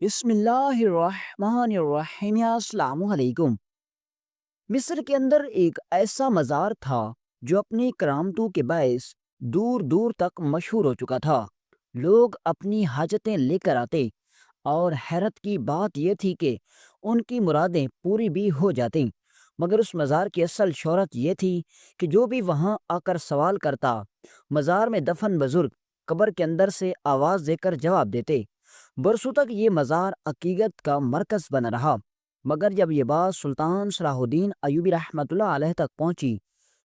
بسم اللہ الرحمن الرحیم، السلام علیکم۔ مصر کے اندر ایک ایسا مزار تھا جو اپنی کرامتوں کے باعث دور دور تک مشہور ہو چکا تھا۔ لوگ اپنی حاجتیں لے کر آتے اور حیرت کی بات یہ تھی کہ ان کی مرادیں پوری بھی ہو جاتیں، مگر اس مزار کی اصل شہرت یہ تھی کہ جو بھی وہاں آ کر سوال کرتا، مزار میں دفن بزرگ قبر کے اندر سے آواز دے کر جواب دیتے۔ برسوں تک یہ مزار عقیدت کا مرکز بنا رہا، مگر جب یہ بات سلطان صلاح الدین ایوبی رحمۃ اللہ علیہ تک پہنچی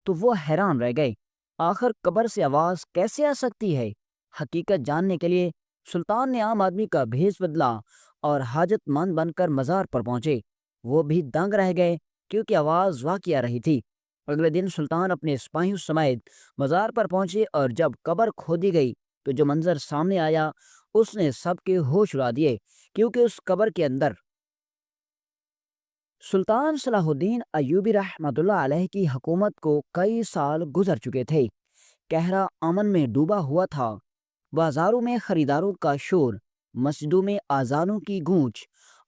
تو وہ حیران رہ گئے۔ آخر قبر سے آواز کیسے آ سکتی ہے؟ حقیقت جاننے کے لیے سلطان نے عام آدمی کا بھیس بدلا اور حاجت مند بن کر مزار پر پہنچے۔ وہ بھی دنگ رہ گئے کیونکہ آواز واقعی آ رہی تھی۔ اگلے دن سلطان اپنے سپاہیوں سمیت مزار پر پہنچے اور جب قبر کھودی گئی تو جو منظر سامنے آیا اس نے سب کے ہوش اڑا دیے، کیونکہ اس قبر کے اندر سلطان صلاح الدین ایوبی رحمۃ اللہ علیہ کی حکومت کو کئی سال گزر چکے تھے۔ قہرہ امن میں ڈوبا ہوا تھا۔ بازاروں میں خریداروں کا شور، مسجدوں میں اذانوں کی گونج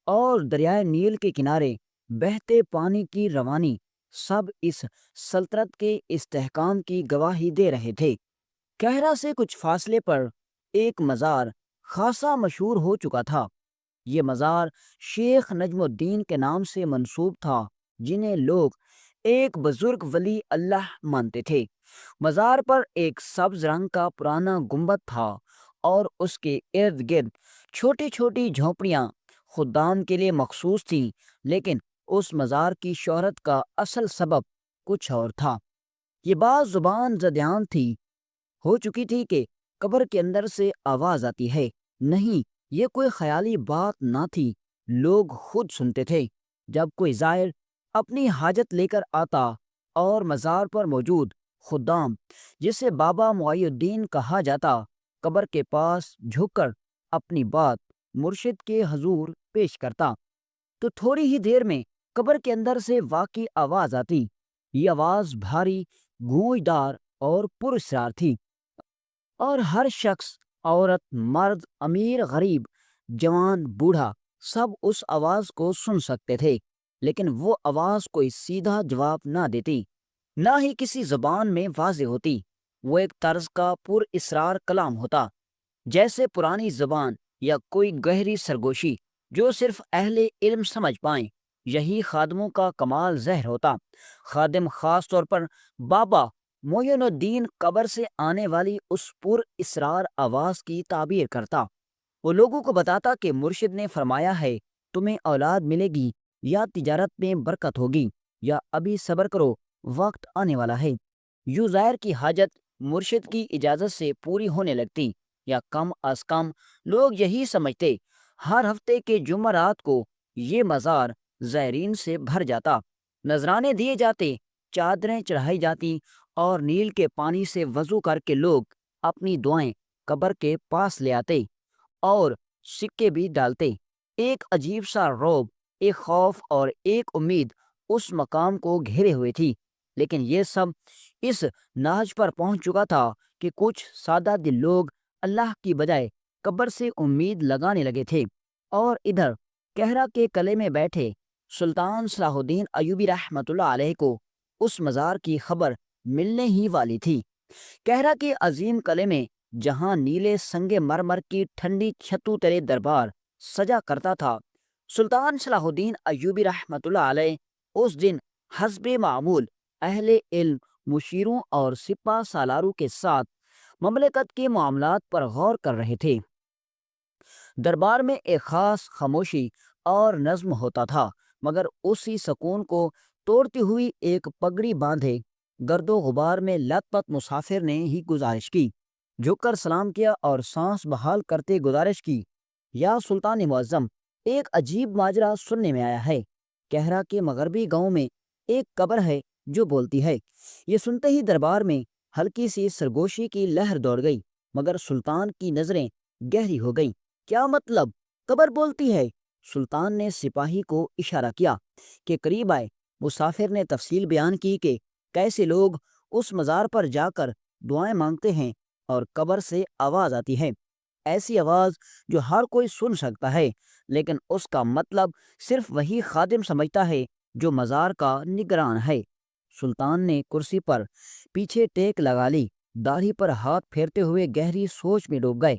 اور دریائے نیل کے کنارے بہتے پانی کی روانی سب اس سلطنت کے استحکام کی گواہی دے رہے تھے۔ قہرہ سے کچھ فاصلے پر ایک مزار خاصا مشہور ہو چکا تھا۔ یہ مزار شیخ نجم الدین کے نام سے منسوب تھا، جنہیں لوگ ایک بزرگ ولی اللہ مانتے تھے۔ مزار پر ایک سبز رنگ کا پرانا گنبد تھا اور اس کے ارد گرد چھوٹی چھوٹی جھونپڑیاں خدام کے لیے مخصوص تھیں، لیکن اس مزار کی شہرت کا اصل سبب کچھ اور تھا۔ یہ بات زبان زدیان تھی ہو چکی تھی کہ قبر کے اندر سے آواز آتی ہے۔ نہیں، یہ کوئی خیالی بات نہ تھی، لوگ خود سنتے تھے۔ جب کوئی زائر اپنی حاجت لے کر آتا اور مزار پر موجود خدام، جسے بابا معی الدین کہا جاتا، قبر کے پاس جھک کر اپنی بات مرشد کے حضور پیش کرتا تو تھوڑی ہی دیر میں قبر کے اندر سے واقعی آواز آتی۔ یہ آواز بھاری، گونجدار اور پراسرار تھی، اور ہر شخص، عورت، مرد، امیر، غریب، جوان، بوڑھا، سب اس آواز کو سن سکتے تھے، لیکن وہ آواز کوئی سیدھا جواب نہ دیتی، نہ ہی کسی زبان میں واضح ہوتی۔ وہ ایک طرز کا پر اسرار کلام ہوتا، جیسے پرانی زبان یا کوئی گہری سرگوشی جو صرف اہل علم سمجھ پائیں۔ یہی خادموں کا کمال ظاہر ہوتا۔ خادم، خاص طور پر بابا معین الدین، قبر سے آنے والی اس پر اسرار آواز کی تعبیر کرتا۔ وہ لوگوں کو بتاتا کہ مرشد نے فرمایا ہے، تمہیں اولاد ملے گی، یا تجارت میں برکت ہوگی، یا ابھی صبر کرو، وقت آنے والا ہے۔ یوں زائر کی حاجت مرشد کی اجازت سے پوری ہونے لگتی، یا کم از کم لوگ یہی سمجھتے۔ ہر ہفتے کے جمعرات کو یہ مزار زائرین سے بھر جاتا، نذرانے دیے جاتے، چادریں چڑھائی جاتی اور نیل کے پانی سے وضو کر کے لوگ اپنی دعائیں قبر کے پاس لے آتے اور سکے بھی ڈالتے۔ ایک عجیب سا رعب، ایک خوف اور ایک امید اس مقام کو گھیرے ہوئے تھی، لیکن یہ سب اس ناج پر پہنچ چکا تھا کہ کچھ سادہ دل لوگ اللہ کی بجائے قبر سے امید لگانے لگے تھے، اور ادھر قہرہ کے قلعے میں بیٹھے سلطان صلاح الدین ایوبی رحمۃ اللہ علیہ کو اس مزار کی خبر ملنے ہی والی تھی۔ قہرہ کے عظیم قلعے میں جہاں نیلے سنگ مرمر کی ٹھنڈی چھتوں تلے دربار سجا کرتا تھا، سلطان صلاح الدین ایوبی رحمۃ اللہ علیہ اس دن حسب معمول اہل علم، مشیروں اور سپہ سالاروں کے ساتھ مملکت کے معاملات پر غور کر رہے تھے۔ دربار میں ایک خاص خاموشی اور نظم ہوتا تھا، مگر اسی سکون کو توڑتی ہوئی ایک پگڑی باندھے گرد و غبار میں لت پت مسافر نے ہی گزارش کی، جھک کر سلام کیا اور سانس بحال کرتے گزارش کی، یا سلطان معظم، ایک عجیب ماجرا سننے میں آیا ہے۔ قہرہ کے مغربی گاؤں میں ایک قبر ہے جو بولتی ہے۔ یہ سنتے ہی دربار میں ہلکی سی سرگوشی کی لہر دوڑ گئی، مگر سلطان کی نظریں گہری ہو گئیں۔ کیا مطلب؟ قبر بولتی ہے؟ سلطان نے سپاہی کو اشارہ کیا کہ قریب آئے۔ مسافر نے تفصیل بیان کی کہ کیسے لوگ اس مزار پر جا کر دعائیں مانگتے ہیں اور قبر سے آواز آتی ہے۔ ایسی آواز جو ہر کوئی سن سکتا ہے، لیکن اس کا مطلب صرف وہی خادم سمجھتا ہے جو مزار کا نگران ہے۔ سلطان نے کرسی پر پیچھے ٹیک لگا لی، داڑھی پر ہاتھ پھیرتے ہوئے گہری سوچ میں ڈوب گئے۔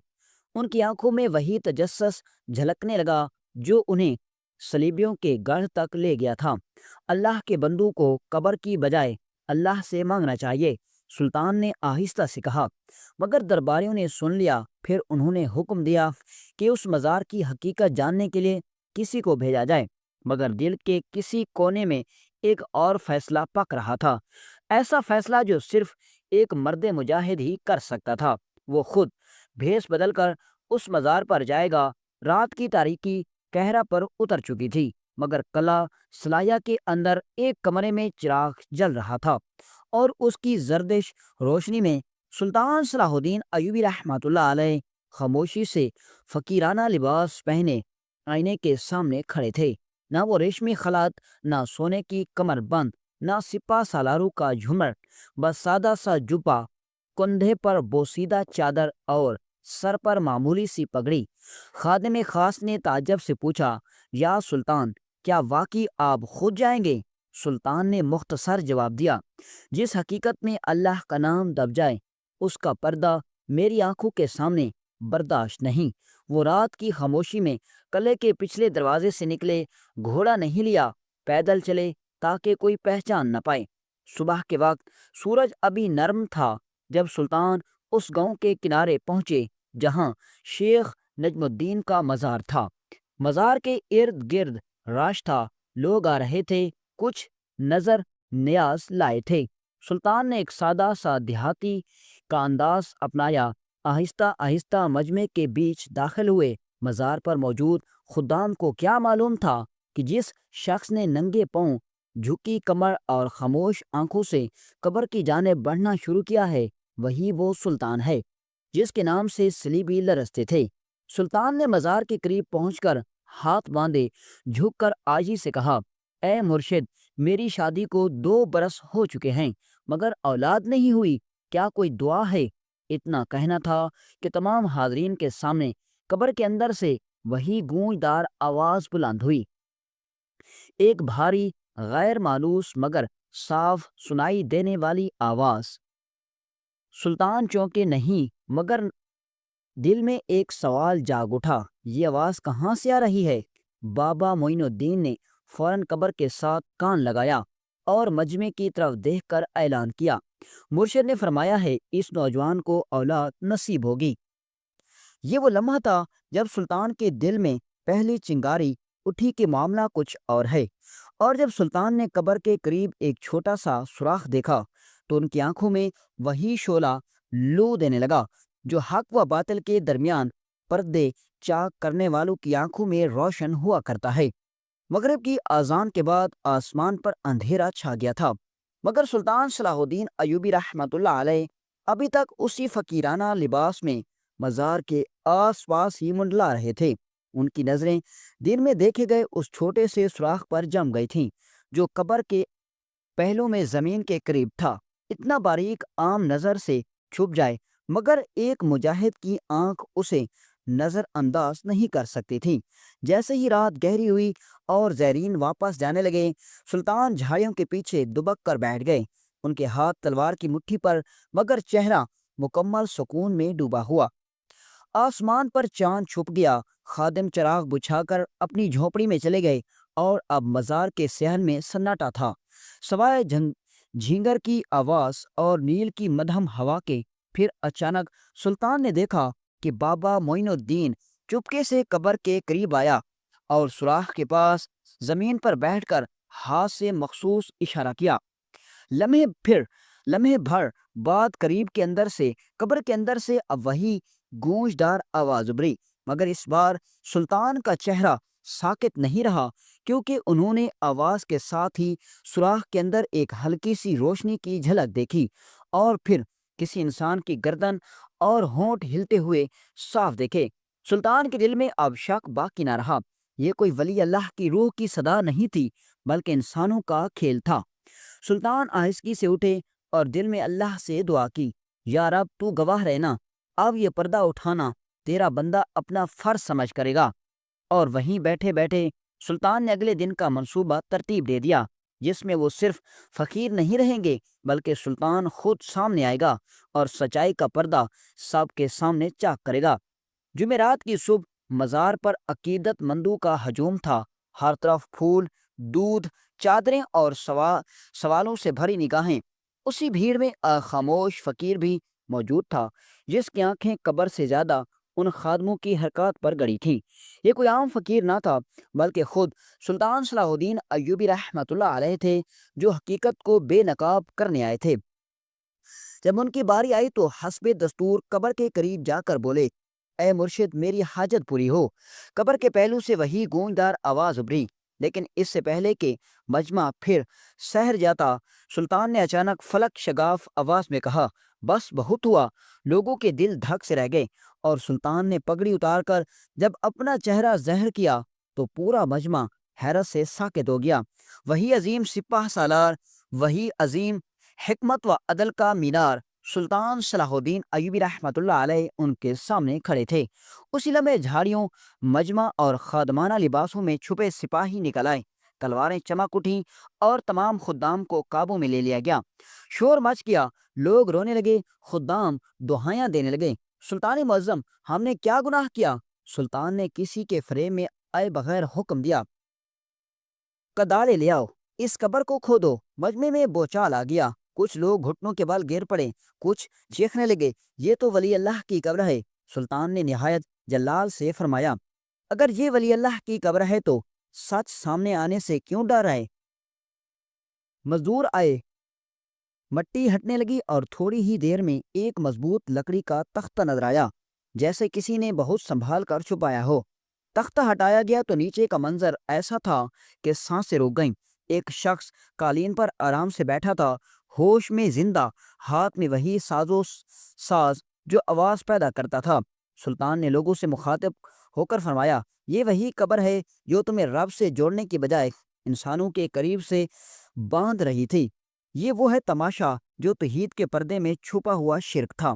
ان کی آنکھوں میں وہی تجسس جھلکنے لگا جو انہیں صلیبیوں کے گڑھ تک لے گیا تھا۔ اللہ کے بندوں کو قبر کی بجائے اللہ سے مانگنا چاہیے، سلطان نے آہستہ سے کہا، مگر درباریوں نے سن لیا۔ پھر انہوں نے حکم دیا کہ اس مزار کی حقیقت جاننے کے لیے کسی کو بھیجا جائے، مگر دل کے کسی کونے میں ایک اور فیصلہ پک رہا تھا، ایسا فیصلہ جو صرف ایک مرد مجاہد ہی کر سکتا تھا۔ وہ خود بھیس بدل کر اس مزار پر جائے گا۔ رات کی تاریکی کہرا پر اتر چکی تھی، مگر قلعہ سلایہ کے اندر ایک کمرے میں چراغ جل رہا تھا، اور اس کی زردش روشنی میں سلطان صلاح الدین ایوبی رحمۃ اللہ علیہ خاموشی سے فقیرانہ لباس پہنے آئینے کے سامنے کھڑے تھے۔ نہ وہ ریشمی خلات، نہ سونے کی کمر بند، نہ سپہ سالاروں کا جھومر، بس سادہ سا جوبا، کندھے پر بوسیدہ چادر اور سر پر معمولی سی پگڑی۔ خادم خاص نے تعجب سے پوچھا، یا سلطان، کیا واقعی آپ خود جائیں گے؟ سلطان نے مختصر جواب دیا، جس حقیقت میں اللہ کا نام دب جائے اس کا پردہ میری آنکھوں کے سامنے برداشت نہیں۔ وہ رات کی خاموشی میں قلعے کے پچھلے دروازے سے نکلے، گھوڑا نہیں لیا، پیدل چلے تاکہ کوئی پہچان نہ پائے۔ صبح کے وقت سورج ابھی نرم تھا جب سلطان اس گاؤں کے کنارے پہنچے جہاں شیخ نجم الدین کا مزار تھا۔ مزار کے ارد گرد راش تھا، لوگ آ رہے تھے، کچھ نظر نیاز لائے تھے۔ سلطان نے ایک سادہ سا دیہاتی کا انداز اپنایا، آہستہ آہستہ مجمع کے بیچ داخل ہوئے۔ مزار پر موجود خدام کو کیا معلوم تھا کہ جس شخص نے ننگے پاؤں، جھکی کمر اور خاموش آنکھوں سے قبر کی جانب بڑھنا شروع کیا ہے، وہی وہ سلطان ہے جس کے نام سے صلیبی لرزتے تھے۔ سلطان نے مزار کے قریب پہنچ کر ہاتھ باندھے جھک کر عاجزی سے کہا، اے مرشد، میری شادی کو 2 برس ہو چکے ہیں مگر اولاد نہیں ہوئی، کیا کوئی دعا ہے؟ اتنا کہنا تھا کہ تمام حاضرین کے سامنے قبر کے اندر سے وہی گونجدار آواز بلند ہوئی، ایک بھاری، غیر مالوس مگر صاف سنائی دینے والی آواز۔ سلطان چونکے نہیں، مگر دل میں ایک سوال جاگ اٹھا، یہ آواز کہاں سے آ رہی ہے؟ بابا معین الدین نے فوراً قبر کے ساتھ کان لگایا اور مجمع کی طرف دیکھ کر اعلان کیا، مرشد نے فرمایا ہے اس نوجوان کو اولاد نصیب ہوگی۔ یہ وہ لمحہ تھا جب سلطان کے دل میں پہلی چنگاری اٹھی کہ معاملہ کچھ اور ہے، اور جب سلطان نے قبر کے قریب ایک چھوٹا سا سوراخ دیکھا تو ان کی آنکھوں میں وہی شعلہ لو دینے لگا جو حق و باطل کے درمیان پردے چاک کرنے والوں کی آنکھوں میں روشن ہوا کرتا ہے۔ مغرب کی اذان کے بعد آسمان پر اندھیرا چھا گیا تھا، مگر سلطان صلاح الدین ایوبی رحمۃ اللہ علیہ ابھی تک اسی فقیرانہ لباس میں مزار کے آس پاس ہی منڈلا رہے تھے۔ ان کی نظریں دن میں دیکھے گئے اس چھوٹے سے سوراخ پر جم گئی تھیں جو قبر کے پہلو میں زمین کے قریب تھا، اتنا باریک عام نظر سے چھپ جائے مگر ایک مجاہد کی آنکھ اسے نظر انداز نہیں کر سکتی تھی۔ جیسے ہی رات گہری ہوئی اور زائرین واپس جانے لگے، سلطان جھاڑیوں کے پیچھے دبک کر بیٹھ گئے، ان کے ہاتھ تلوار کی مٹھی پر، مگر چہرہ مکمل سکون میں ڈوبا ہوا۔ آسمان پر چاند چھپ گیا، خادم چراغ بجھا کر اپنی جھونپڑی میں چلے گئے، اور اب مزار کے صحن میں سناٹا تھا، سوائے جھینگر کی آواز اور نیل کی مدھم ہوا کے۔ پھر اچانک سلطان نے دیکھا کہ بابا معین الدین چپکے سے قبر کے قریب آیا اور سوراخ کے پاس زمین پر بیٹھ کر ہاتھ سے مخصوص اشارہ کیا۔ لمحے بھر بعد قبر کے اندر سے اب وہی گونجدار آواز ابھری، مگر اس بار سلطان کا چہرہ ساکت نہیں رہا، کیونکہ انہوں نے آواز کے ساتھ ہی سوراخ کے اندر ایک ہلکی سی روشنی کی جھلک دیکھی، اور پھر کسی انسان کی گردن اور ہونٹ ہلتے ہوئے صاف دیکھے۔ سلطان کے دل میں اب شک باقی نہ رہا، یہ کوئی ولی اللہ کی روح کی صدا نہیں تھی بلکہ انسانوں کا کھیل تھا۔ سلطان آہستگی سے اٹھے اور دل میں اللہ سے دعا کی، یا رب تو گواہ رہنا، اب یہ پردہ اٹھانا تیرا بندہ اپنا فرض سمجھ کرے گا۔ اور وہیں بیٹھے بیٹھے سلطان نے اگلے دن کا منصوبہ ترتیب دے دیا، جس میں وہ صرف فقیر نہیں رہیں گے بلکہ سلطان خود سامنے آئے گا اور سچائی کا پردہ سب کے سامنے چاک کرے گا۔ جمعرات کی صبح مزار پر عقیدت مندوں کا ہجوم تھا، ہر طرف پھول، دودھ، چادریں اور سوالوں سے بھری نگاہیں۔ اسی بھیڑ میں خاموش فقیر بھی موجود تھا، جس کی آنکھیں قبر سے زیادہ ان خادموں کی حرکات پر گڑی تھی۔ یہ کوئی عام فقیر نہ تھا، بلکہ خود سلطان صلاح الدین ایوبی رحمۃ اللہ علیہ تھے، جو حقیقت کو بے نقاب کرنے آئے تھے۔ جب ان کی باری آئی تو حسب دستور قبر کے قریب جا کر بولے، اے مرشد، میری حاجت پوری ہو۔ قبر کے پہلو سے وہی گونجدار آواز ابھری، لیکن اس سے پہلے کہ مجمع پھر سحر جاتا، سلطان نے اچانک فلک شگاف آواز میں کہا، بس بہت ہوا۔ لوگوں کے دل دھک سے رہ گئے، اور سلطان نے پگڑی اتار کر جب اپنا چہرہ ظاہر کیا تو پورا مجمع حیرت سے ساکت ہو گیا۔ وہی عظیم سپاہ سالار، وہی عظیم حکمت و عدل کا مینار، سلطان صلاح الدین ایوبی رحمۃ اللہ علیہ ان کے سامنے کھڑے تھے۔ اسی لمحے جھاڑیوں، مجمع اور خادمانہ لباسوں میں چھپے سپاہی نکل آئے، تلواریں چمک اٹھیں اور تمام خدام کو قابو میں لے لیا گیا۔ شور مچ گیا، لوگ رونے لگے، خدام دعائیاں دینے لگے، سلطان معظم، ہم نے کیا گناہ کیا؟ سلطان نے کسی کے فریب میں آئے بغیر حکم دیا، کدالے لے آؤ، اس قبر کو کھودو۔ مجمع میں بوچال آ گیا، کچھ لوگ گھٹنوں کے بل گر پڑے، کچھ چیخنے لگے، یہ تو ولی اللہ کی قبر ہے۔ سلطان نے نہایت جلال سے فرمایا، اگر یہ ولی اللہ کی قبر ہے تو سچ سامنے آنے سے کیوں ڈر رہے؟ مزدور آئے، مٹی ہٹنے لگی اور تھوڑی ہی دیر میں ایک مضبوط لکڑی کا تختہ نظر آیا، جیسے کسی نے بہت سنبھال کر چھپایا ہو۔ تختہ ہٹایا گیا تو نیچے کا منظر ایسا تھا کہ سانسیں رک گئیں۔ ایک شخص قالین پر آرام سے بیٹھا تھا، ہوش میں زندہ، ہاتھ میں وہی ساز جو آواز پیدا کرتا تھا۔ سلطان نے لوگوں سے مخاطب ہو کر فرمایا، یہ وہی قبر ہے جو تمہیں رب سے جوڑنے کی بجائے انسانوں کے قریب سے باندھ رہی تھی۔ یہ وہ ہے تماشا جو توحید کے پردے میں چھپا ہوا شرک تھا۔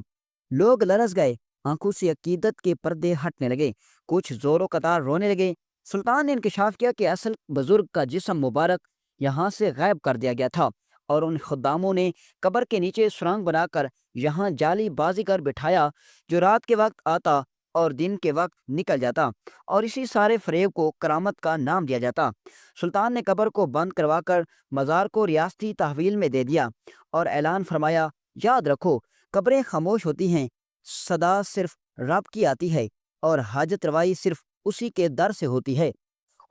لوگ لرز گئے، آنکھوں سے عقیدت کے پردے ہٹنے لگے، کچھ زور و قطار رونے لگے۔ سلطان نے انکشاف کیا کہ اصل بزرگ کا جسم مبارک یہاں سے غائب کر دیا گیا تھا، اور ان خداموں نے قبر کے نیچے سرنگ بنا کر یہاں جعلی بازیگر بٹھایا، جو رات کے وقت آتا اور دن کے وقت نکل جاتا، اور اسی سارے فریب کو کرامت کا نام دیا جاتا۔ سلطان نے قبر کو بند کروا کر مزار کو ریاستی تحویل میں دے دیا اور اعلان فرمایا، یاد رکھو، قبریں خاموش ہوتی ہیں، صدا صرف رب کی آتی ہے، اور حاجت روائی صرف اسی کے در سے ہوتی ہے۔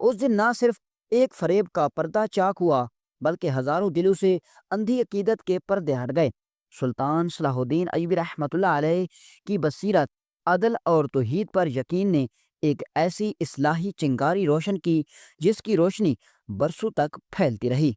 اس دن نہ صرف ایک فریب کا پردہ چاک ہوا، بلکہ ہزاروں دلوں سے اندھی عقیدت کے پردے ہٹ گئے۔ سلطان صلاح الدین ایوبی رحمۃ اللہ علیہ کی بصیرت، عدل اور توحید پر یقین نے ایک ایسی اصلاحی چنگاری روشن کی جس کی روشنی برسوں تک پھیلتی رہی۔